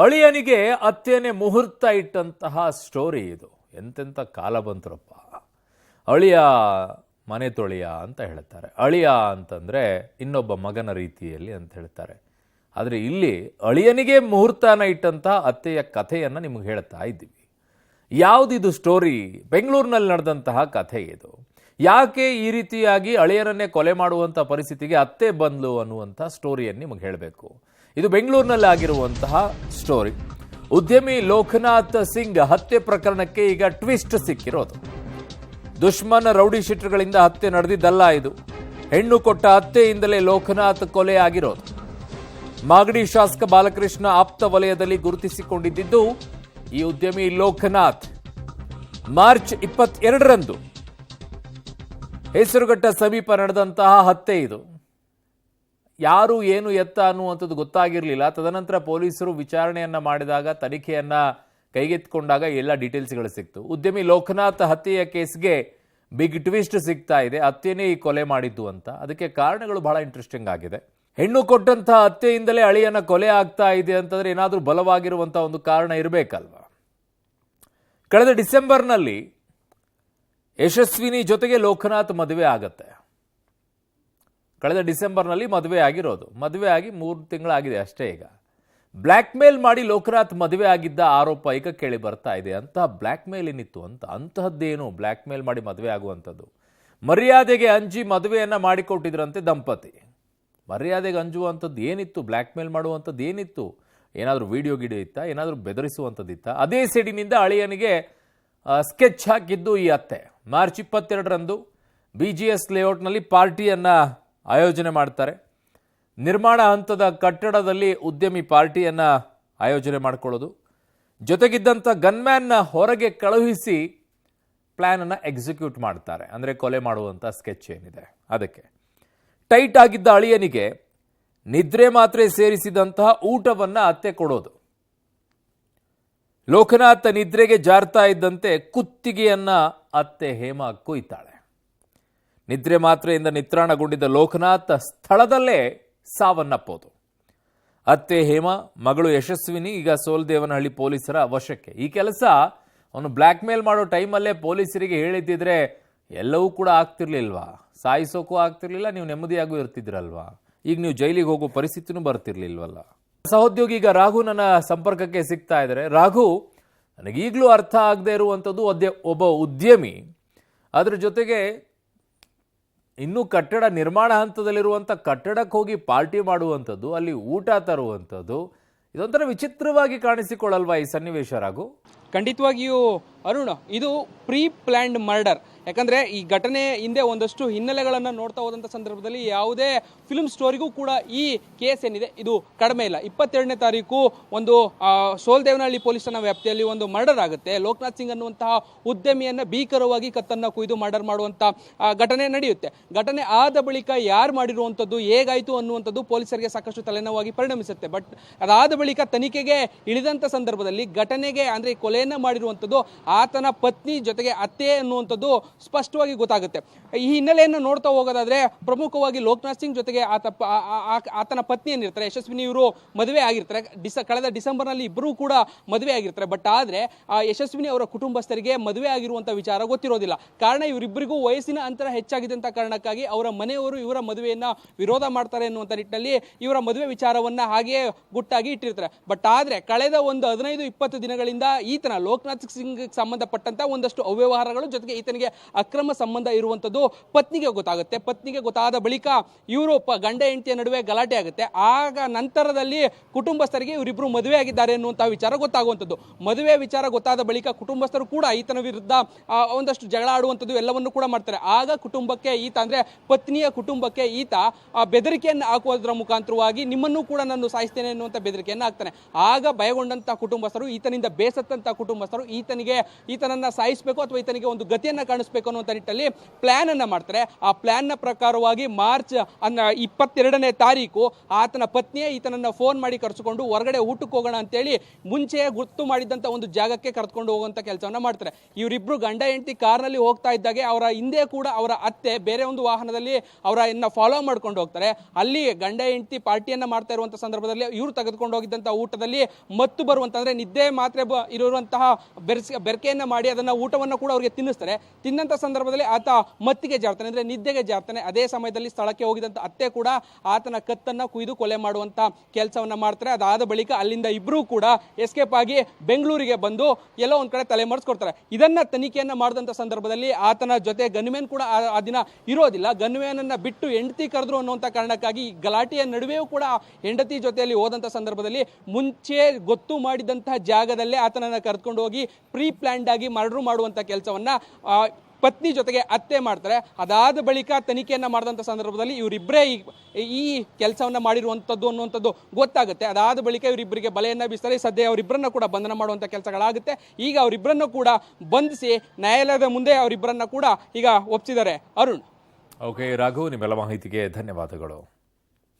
ಅಳಿಯನಿಗೆ ಅತ್ತೆನೇ ಮುಹೂರ್ತ ಇಟ್ಟಂತಹ ಸ್ಟೋರಿ ಇದು. ಎಂತೆಂಥ ಕಾಲ ಬಂತರಪ್ಪ. ಅಳಿಯ ಮನೆ ತೊಳಿಯ ಅಂತ ಹೇಳ್ತಾರೆ. ಅಳಿಯ ಅಂತಂದರೆ ಇನ್ನೊಬ್ಬ ಮಗನ ರೀತಿಯಲ್ಲಿ ಅಂತ ಹೇಳ್ತಾರೆ. ಆದರೆ ಇಲ್ಲಿ ಅಳಿಯನಿಗೆ ಮುಹೂರ್ತನ ಇಟ್ಟಂತಹ ಅತ್ತೆಯ ಕಥೆಯನ್ನು ನಿಮಗೆ ಹೇಳ್ತಾ ಇದ್ದೀವಿ. ಯಾವುದಿದು ಸ್ಟೋರಿ? ಬೆಂಗಳೂರಿನಲ್ಲಿ ನಡೆದಂತಹ ಕಥೆ ಇದು. ಯಾಕೆ ಈ ರೀತಿಯಾಗಿ ಅಳಿಯರನ್ನೇ ಕೊಲೆ ಮಾಡುವಂಥ ಪರಿಸ್ಥಿತಿಗೆ ಅತ್ತೆ ಬಂದ್ಲು ಅನ್ನುವಂಥ ಸ್ಟೋರಿಯನ್ನು ನಿಮಗೆ ಹೇಳಬೇಕು. ಇದು ಬೆಂಗಳೂರಿನಲ್ಲಿ ಆಗಿರುವಂತಹ ಸ್ಟೋರಿ. ಉದ್ಯಮಿ ಲೋಕನಾಥ್ ಸಿಂಗ್ ಹತ್ಯೆ ಪ್ರಕರಣಕ್ಕೆ ಈಗ ಟ್ವಿಸ್ಟ್ ಸಿಕ್ಕಿರೋದು. ದುಶ್ಮನ ರೌಡಿ ಶೀಟರ್ಗಳಿಂದ ಹತ್ಯೆ ನಡೆದಿದ್ದಲ್ಲ ಇದು. ಹೆಣ್ಣು ಕೊಟ್ಟ ಹತ್ಯೆಯಿಂದಲೇ ಲೋಕನಾಥ್ ಕೊಲೆ ಆಗಿರೋದು. ಮಾಗಡಿ ಶಾಸಕ ಬಾಲಕೃಷ್ಣ ಆಪ್ತ ವಲಯದಲ್ಲಿ ಗುರುತಿಸಿಕೊಂಡಿದ್ದು ಈ ಉದ್ಯಮಿ ಲೋಕನಾಥ್. ಮಾರ್ಚ್ 22ರಂದು ಹೆಸರುಘಟ್ಟ ಸಮೀಪ ನಡೆದಂತಹ ಹತ್ಯೆ ಇದು. ಯಾರು ಏನು ಎತ್ತ ಅನ್ನುವಂಥದ್ದು ಗೊತ್ತಾಗಿರಲಿಲ್ಲ. ತದನಂತರ ಪೊಲೀಸರು ವಿಚಾರಣೆಯನ್ನ ಮಾಡಿದಾಗ, ತನಿಖೆಯನ್ನ ಕೈಗೆತ್ತಿಕೊಂಡಾಗ ಎಲ್ಲ ಡೀಟೇಲ್ಸ್ಗಳು ಸಿಕ್ತು. ಉದ್ಯಮಿ ಲೋಕನಾಥ್ ಹತ್ಯೆಯ ಕೇಸ್ಗೆ ಬಿಗ್ ಟ್ವಿಸ್ಟ್ ಸಿಗ್ತಾ ಇದೆ. ಹತ್ಯೆನೇ ಈ ಕೊಲೆ ಮಾಡಿದ್ದು ಅಂತ. ಅದಕ್ಕೆ ಕಾರಣಗಳು ಬಹಳ ಇಂಟ್ರೆಸ್ಟಿಂಗ್ ಆಗಿದೆ. ಹೆಣ್ಣು ಕೊಟ್ಟಂತಹ ಹತ್ಯೆಯಿಂದಲೇ ಅಳಿಯನ ಕೊಲೆ ಆಗ್ತಾ ಇದೆ ಅಂತಂದ್ರೆ ಏನಾದರೂ ಬಲವಾಗಿರುವಂತಹ ಒಂದು ಕಾರಣ ಇರಬೇಕಲ್ವಾ? ಕಳೆದ ಡಿಸೆಂಬರ್ನಲ್ಲಿ ಯಶಸ್ವಿನಿ ಜೊತೆಗೆ ಲೋಕನಾಥ್ ಮದುವೆ ಆಗತ್ತೆ. ಕಳೆದ ಡಿಸೆಂಬರ್ನಲ್ಲಿ ಮದುವೆ ಆಗಿರೋದು. ಮದುವೆ ಆಗಿ 3 ತಿಂಗಳಾಗಿದೆ ಅಷ್ಟೇ. ಈಗ ಬ್ಲ್ಯಾಕ್ ಮೇಲ್ ಮಾಡಿ ಲೋಕನಾಥ್ ಮದುವೆ ಆಗಿದ್ದ ಆರೋಪ ಈಗ ಕೇಳಿ ಬರ್ತಾ ಇದೆ. ಅಂತಹ ಬ್ಲ್ಯಾಕ್ ಮೇಲ್ ಏನಿತ್ತು ಅಂತ? ಅಂತಹದ್ದೇನು ಬ್ಲ್ಯಾಕ್ ಮೇಲ್ ಮಾಡಿ ಮದುವೆ ಆಗುವಂಥದ್ದು? ಮರ್ಯಾದೆಗೆ ಅಂಜಿ ಮದುವೆಯನ್ನ ಮಾಡಿಕೊಟ್ಟಿದ್ರಂತೆ ದಂಪತಿ. ಮರ್ಯಾದೆಗೆ ಅಂಜುವಂಥದ್ದು ಏನಿತ್ತು? ಬ್ಲ್ಯಾಕ್ ಮೇಲ್ ಮಾಡುವಂಥದ್ದು ಏನಿತ್ತು? ಏನಾದರೂ ವಿಡಿಯೋ ಗಿಡಿಯೋ ಇತ್ತಾ? ಏನಾದರೂ ಬೆದರಿಸುವಂಥದ್ದಿತ್ತಾ? ಅದೇ ಸಿಡಿನಿಂದ ಅಳಿಯನಿಗೆ ಸ್ಕೆಚ್ ಹಾಕಿದ್ದು ಈ ಅತ್ತೆ. ಮಾರ್ಚ್ 22ರಂದು BGS ಲೇಔಟ್ನಲ್ಲಿ ಪಾರ್ಟಿಯನ್ನ ಆಯೋಜನೆ ಮಾಡ್ತಾರೆ. ನಿರ್ಮಾಣ ಹಂತದ ಕಟ್ಟಡದಲ್ಲಿ ಉದ್ಯಮಿ ಪಾರ್ಟಿಯನ್ನ ಆಯೋಜನೆ ಮಾಡಿಕೊಳ್ಳೋದು. ಜೊತೆಗಿದ್ದಂಥ ಗನ್ಮ್ಯಾನ್ನ ಹೊರಗೆ ಕಳುಹಿಸಿ ಪ್ಲಾನ್ ಅನ್ನ ಎಕ್ಸಿಕ್ಯೂಟ್ ಮಾಡ್ತಾರೆ. ಅಂದರೆ ಕೊಲೆ ಮಾಡುವಂಥ ಸ್ಕೆಚ್ ಏನಿದೆ ಅದಕ್ಕೆ. ಟೈಟ್ ಆಗಿದ್ದ ಅಳಿಯನಿಗೆ ನಿದ್ರೆ ಮಾತ್ರೆ ಸೇರಿಸಿದಂತಹ ಊಟವನ್ನ ಅತ್ತೆ ಕೊಡೋದು. ಲೋಕನಾಥ್ ನಿದ್ರೆಗೆ ಜಾರ್ತಾ ಇದ್ದಂತೆ ಕುತ್ತಿಗೆಯನ್ನ ಅತ್ತೆ ಹೇಮಾ ಕೊಯ್ತಾಳೆ. ನಿದ್ರೆ ಮಾತ್ರೆಯಿಂದ ನಿತ್ರಾಣಗೊಂಡಿದ್ದ ಲೋಕನಾಥ್ ಸ್ಥಳದಲ್ಲೇ ಸಾವನ್ನಪ್ಪೋದು. ಅತ್ತೆ ಹೇಮಾ, ಮಗಳು ಯಶಸ್ವಿನಿ ಈಗ ಸೋಲ್ದೇವನಹಳ್ಳಿ ಪೊಲೀಸರ ವಶಕ್ಕೆ. ಈ ಕೆಲಸ ಅವನು ಬ್ಲ್ಯಾಕ್ ಮೇಲ್ ಮಾಡೋ ಟೈಮಲ್ಲೇ ಪೊಲೀಸರಿಗೆ ಹೇಳಿದ್ದಿದ್ರೆ ಎಲ್ಲವೂ ಕೂಡ ಆಗ್ತಿರ್ಲಿಲ್ವಾ? ಸಾಯಿಸೋಕ್ಕೂ ಆಗ್ತಿರ್ಲಿಲ್ಲ, ನೀವು ನೆಮ್ಮದಿಯಾಗೂ ಇರ್ತಿದ್ರಲ್ವಾ? ಈಗ ನೀವು ಜೈಲಿಗೆ ಹೋಗೋ ಪರಿಸ್ಥಿತಿನೂ ಬರ್ತಿರ್ಲಿಲ್ವಲ್ಲ. ಸಹೋದ್ಯೋಗಿ ಈಗ ರಾಘು ನನ್ನ ಸಂಪರ್ಕಕ್ಕೆ ಸಿಗ್ತಾ ಇದ್ದಾರೆ. ರಾಘು, ನನಗೀಗಲೂ ಅರ್ಥ ಆಗದೆ ಇರುವಂಥದ್ದು, ಒಬ್ಬ ಉದ್ಯಮಿ ಅದ್ರ ಜೊತೆಗೆ ಇನ್ನೂ ಕಟ್ಟಡ ನಿರ್ಮಾಣ ಹಂತದಲ್ಲಿರುವಂಥ ಕಟ್ಟಡಕ್ಕೆ ಹೋಗಿ ಪಾರ್ಟಿ ಮಾಡುವಂಥದ್ದು, ಅಲ್ಲಿ ಊಟ ತರುವಂಥದ್ದು, ಇದೊಂಥರ ವಿಚಿತ್ರವಾಗಿ ಕಾಣಿಸಿಕೊಳ್ಳಲ್ವಾ ಈ ಸನ್ನಿವೇಶ ರಾಘು? ಖಂಡಿತವಾಗಿಯೂ ಅರುಣ್, ಇದು ಪ್ರೀ ಪ್ಲ್ಯಾಂಡ್ ಮರ್ಡರ್. ಯಾಕಂದರೆ ಈ ಘಟನೆ ಹಿಂದೆ ಒಂದಷ್ಟು ಹಿನ್ನೆಲೆಗಳನ್ನು ನೋಡ್ತಾ ಹೋದಂಥ ಸಂದರ್ಭದಲ್ಲಿ ಯಾವುದೇ ಫಿಲ್ಮ್ ಸ್ಟೋರಿಗೂ ಕೂಡ ಈ ಕೇಸ್ ಏನಿದೆ ಇದು ಕಡಿಮೆ ಇಲ್ಲ. 22ನೇ ತಾರೀಕು ಒಂದು ಸೋಲ್ದೇವನಹಳ್ಳಿ ಪೊಲೀಸ್ ಠಾಣಾ ವ್ಯಾಪ್ತಿಯಲ್ಲಿ ಒಂದು ಮರ್ಡರ್ ಆಗುತ್ತೆ. ಲೋಕನಾಥ್ ಸಿಂಗ್ ಅನ್ನುವಂತಹ ಉದ್ಯಮಿಯನ್ನು ಭೀಕರವಾಗಿ ಕತ್ತನ್ನು ಕುಯ್ದು ಮರ್ಡರ್ ಮಾಡುವಂಥ ಘಟನೆ ನಡೆಯುತ್ತೆ. ಘಟನೆ ಆದ ಬಳಿಕ ಯಾರು ಮಾಡಿರುವಂಥದ್ದು, ಹೇಗಾಯಿತು ಅನ್ನುವಂಥದ್ದು ಪೊಲೀಸರಿಗೆ ಸಾಕಷ್ಟು ತಲೆನೋವಾಗಿ ಪರಿಣಮಿಸುತ್ತೆ. ಬಟ್ ಅದಾದ ಬಳಿಕ ತನಿಖೆಗೆ ಇಳಿದಂಥ ಸಂದರ್ಭದಲ್ಲಿ ಘಟನೆಗೆ ಅಂದರೆ ಕೊಲೆಯನ್ನು ಮಾಡಿರುವಂಥದ್ದು ಆತನ ಪತ್ನಿ ಜೊತೆಗೆ ಅತ್ತೆ ಅನ್ನುವಂಥದ್ದು ಸ್ಪಷ್ಟವಾಗಿ ಗೊತ್ತಾಗುತ್ತೆ. ಈ ಹಿನ್ನೆಲೆಯನ್ನು ನೋಡ್ತಾ ಹೋಗೋದಾದ್ರೆ ಪ್ರಮುಖವಾಗಿ ಲೋಕನಾಥ್ ಸಿಂಗ್ ಜೊತೆಗೆ ಆತನ ಪತ್ನಿ ಏನಿರ್ತಾರೆ ಯಶಸ್ವಿನಿ, ಇವರು ಮದುವೆ ಆಗಿರ್ತಾರೆ. ಕಳೆದ ಡಿಸೆಂಬರ್ನಲ್ಲಿ ಇಬ್ಬರೂ ಕೂಡ ಮದುವೆ ಆಗಿರ್ತಾರೆ. ಬಟ್ ಆದರೆ ಯಶಸ್ವಿನಿ ಅವರ ಕುಟುಂಬಸ್ಥರಿಗೆ ಮದುವೆ ಆಗಿರುವಂಥ ವಿಚಾರ ಗೊತ್ತಿರೋದಿಲ್ಲ. ಕಾರಣ ಇವರಿಬ್ಬರಿಗೂ ವಯಸ್ಸಿನ ಅಂತರ ಹೆಚ್ಚಾಗಿದೆ ಅಂತ ಕಾರಣಕ್ಕಾಗಿ ಅವರ ಮನೆಯವರು ಇವರ ಮದುವೆಯನ್ನ ವಿರೋಧ ಮಾಡ್ತಾರೆ ಎನ್ನುವಂಥ ನಿಟ್ಟಿನಲ್ಲಿ ಇವರ ಮದುವೆ ವಿಚಾರವನ್ನ ಹಾಗೆಯೇ ಗುಟ್ಟಾಗಿ ಇಟ್ಟಿರ್ತಾರೆ. ಬಟ್ ಆದರೆ ಕಳೆದ ಒಂದು 15-20 ದಿನಗಳಿಂದ ಈತನ ಲೋಕನಾಥ್ ಸಿಂಗ್ ಸಂಬಂಧಪಟ್ಟಂತ ಒಂದಷ್ಟು ಅವ್ಯವಹಾರಗಳು ಜೊತೆಗೆ ಈತನಿಗೆ ಅಕ್ರಮ ಸಂಬಂಧ ಇರುವಂಥದ್ದು ಪತ್ನಿಗೆ ಗೊತ್ತಾಗುತ್ತೆ. ಪತ್ನಿಗೆ ಗೊತ್ತಾದ ಬಳಿಕ ಇವರು ಗಂಡ ಹೆಂಡತಿಯ ನಡುವೆ ಗಲಾಟೆ ಆಗುತ್ತೆ. ಆಗ ನಂತರದಲ್ಲಿ ಕುಟುಂಬಸ್ಥರಿಗೆ ಇವರಿಬ್ಬರು ಮದುವೆ ಆಗಿದ್ದಾರೆ ಎನ್ನುವಂತಹ ವಿಚಾರ ಗೊತ್ತಾಗುವಂಥದ್ದು. ಮದುವೆ ವಿಚಾರ ಗೊತ್ತಾದ ಬಳಿಕ ಕುಟುಂಬಸ್ಥರು ಕೂಡ ಈತನ ವಿರುದ್ಧ ಒಂದಷ್ಟು ಜಗಳ ಆಡುವಂಥದ್ದು ಎಲ್ಲವನ್ನು ಕೂಡ ಮಾಡ್ತಾರೆ. ಆಗ ಕುಟುಂಬಕ್ಕೆ ಈತ ಅಂದ್ರೆ ಪತ್ನಿಯ ಕುಟುಂಬಕ್ಕೆ ಈತ ಬೆದರಿಕೆಯನ್ನು ಹಾಕುವುದರ ಮುಖಾಂತರವಾಗಿ ನಿಮ್ಮನ್ನು ಕೂಡ ನಾನು ಸಾಯಿಸ್ತೇನೆ ಎನ್ನುವಂಥ ಬೆದರಿಕೆಯನ್ನು ಹಾಕ್ತಾನೆ. ಆಗ ಭಯಗೊಂಡಂತಹ ಕುಟುಂಬಸ್ಥರು ಈತನಿಂದ ಬೇಸತ್ತಂತ ಕುಟುಂಬಸ್ಥರು ಈತನನ್ನ ಸಾಯಿಸಬೇಕು ಅಥವಾ ಈತನಿಗೆ ಒಂದು ಗತಿಯನ್ನ ಕಾಣಿಸ್ಬೇಕು ಅನ್ನುವಂಥ ನಿಟ್ಟಲ್ಲಿ ಪ್ಲಾನ್ ಅನ್ನ ಮಾಡ್ತಾರೆ. ಆ ಪ್ಲಾನ್ನ ಪ್ರಕಾರವಾಗಿ ಮಾರ್ಚ್ 22ನೇ ತಾರೀಕು ಆತನ ಪತ್ನಿಯೇ ಈತನನ್ನ ಫೋನ್ ಮಾಡಿ ಕರೆಸಿಕೊಂಡು ಹೊರಗಡೆ ಊಟಕ್ಕೆ ಹೋಗೋಣ ಅಂತೇಳಿ ಮುಂಚೆ ಗುರ್ತು ಮಾಡಿದಂತ ಒಂದು ಜಾಗಕ್ಕೆ ಕರೆದುಕೊಂಡು ಹೋಗುವಂತ ಕೆಲಸವನ್ನ ಮಾಡ್ತಾರೆ. ಇವರಿಬ್ರು ಗಂಡ ಹೆಂಡತಿ ಕಾರ್ನಲ್ಲಿ ಹೋಗ್ತಾ ಇದ್ದಾಗೆ ಅವರ ಹಿಂದೆ ಕೂಡ ಅವರ ಅತ್ತೆ ಬೇರೆ ಒಂದು ವಾಹನದಲ್ಲಿ ಅವರನ್ನ ಫಾಲೋ ಮಾಡ್ಕೊಂಡು ಹೋಗ್ತಾರೆ. ಅಲ್ಲಿ ಗಂಡ ಹೆಂಡತಿ ಪಾರ್ಟಿಯನ್ನ ಮಾಡ್ತಾ ಇರುವಂತ ಸಂದರ್ಭದಲ್ಲಿ ಇವರು ತೆಗೆದುಕೊಂಡು ಹೋಗಿದ್ದಂತಹ ಊಟದಲ್ಲಿ ಮತ್ತು ಬರುವಂತಂದ್ರೆ ನಿದ್ದೆ ಮಾತ್ರೆ ಇರುವಂತಹ ಬೆರಕೆಯನ್ನ ಮಾಡಿ ಅದನ್ನ ಊಟವನ್ನು ಕೂಡ ಅವರಿಗೆ ತಿನ್ನಿಸ್ತಾರೆ. ತಿನ್ನಂತ ಸಂದರ್ಭದಲ್ಲಿ ಆತ ಮತ್ತಿಗೆ ಜಾರ್ತಾನೆ, ಅಂದ್ರೆ ನಿದ್ದೆಗೆ ಜಾರ್ತಾನೆ. ಅದೇ ಸಮಯದಲ್ಲಿ ಸ್ಥಳಕ್ಕೆ ಹೋಗಿದಂತ ಅತ್ತೆ ಕೂಡ ಆತನ ಕತ್ತನ್ನ ಕುಯ್ದು ಕೊಲೆ ಮಾಡುವಂತ ಕೆಲಸವನ್ನ ಮಾಡ್ತಾರೆ. ಅದಾದ ಬಳಿಕ ಅಲ್ಲಿಂದ ಇಬ್ರು ಕೂಡ ಎಸ್ಕೇಪ್ ಆಗಿ ಬೆಂಗಳೂರಿಗೆ ಬಂದು ಎಲ್ಲೋ ಒಂದ್ ಕಡೆ ತಲೆಮರೆಸ್ಕೊಡ್ತಾರೆ. ಇದನ್ನ ತನಿಖೆಯನ್ನ ಮಾಡಿದಂತ ಸಂದರ್ಭದಲ್ಲಿ ಆತನ ಜೊತೆ ಗನ್ಮ್ಯಾನ್ ಕೂಡ ಆ ದಿನ ಇರೋದಿಲ್ಲ. ಗನ್ಮ್ಯಾನ್ ಅನ್ನ ಬಿಟ್ಟು ಹೆಂಡತಿ ಕರೆದ್ರು ಅನ್ನುವಂತ ಕಾರಣಕ್ಕಾಗಿ ಗಲಾಟೆಯ ನಡುವೆಯೂ ಕೂಡ ಹೆಂಡತಿ ಜೊತೆಯಲ್ಲಿ ಹೋದಂತ ಸಂದರ್ಭದಲ್ಲಿ ಮುಂಚೆ ಗೊತ್ತು ಮಾಡಿದಂತಹ ಜಾಗದಲ್ಲೇ ಆತನನ್ನ ಕರೆದುಕೊಂಡು ಹೋಗಿ ಪ್ರೀ ಪ್ಲಾನ್ಡ್ ಆಗಿ ಮರ್ಡರ್ ಮಾಡುವಂತ ಕೆಲಸವನ್ನ ಪತ್ನಿ ಜೊತೆಗೆ ಅತ್ತೆ ಮಾಡ್ತಾರೆ. ಅದಾದ ಬಳಿಕ ತನಿಖೆಯನ್ನ ಮಾಡಿದಂಥ ಸಂದರ್ಭದಲ್ಲಿ ಇವರಿಬ್ಬರೇ ಈ ಕೆಲಸವನ್ನ ಮಾಡಿರುವಂಥದ್ದು ಅನ್ನುವಂಥದ್ದು ಗೊತ್ತಾಗುತ್ತೆ. ಅದಾದ ಬಳಿಕ ಇವರಿಬ್ಬರಿಗೆ ಬಲೆಯನ್ನ ಬೀಸ್ತಾರೆ. ಸದ್ಯ ಅವರಿಬ್ಬರನ್ನ ಕೂಡ ಬಂಧನ ಮಾಡುವಂಥ ಕೆಲಸಗಳಾಗುತ್ತೆ. ಈಗ ಅವರಿಬ್ಬರನ್ನು ಕೂಡ ಬಂಧಿಸಿ ನ್ಯಾಯಾಲಯದ ಮುಂದೆ ಅವರಿಬ್ಬರನ್ನ ಕೂಡ ಈಗ ಒಪ್ಪಿಸಿದ್ದಾರೆ. ಅರುಣ್. ಓಕೆ ರಾಘು, ನಿಮ್ಮೆಲ್ಲ ಮಾಹಿತಿಗೆ ಧನ್ಯವಾದಗಳು.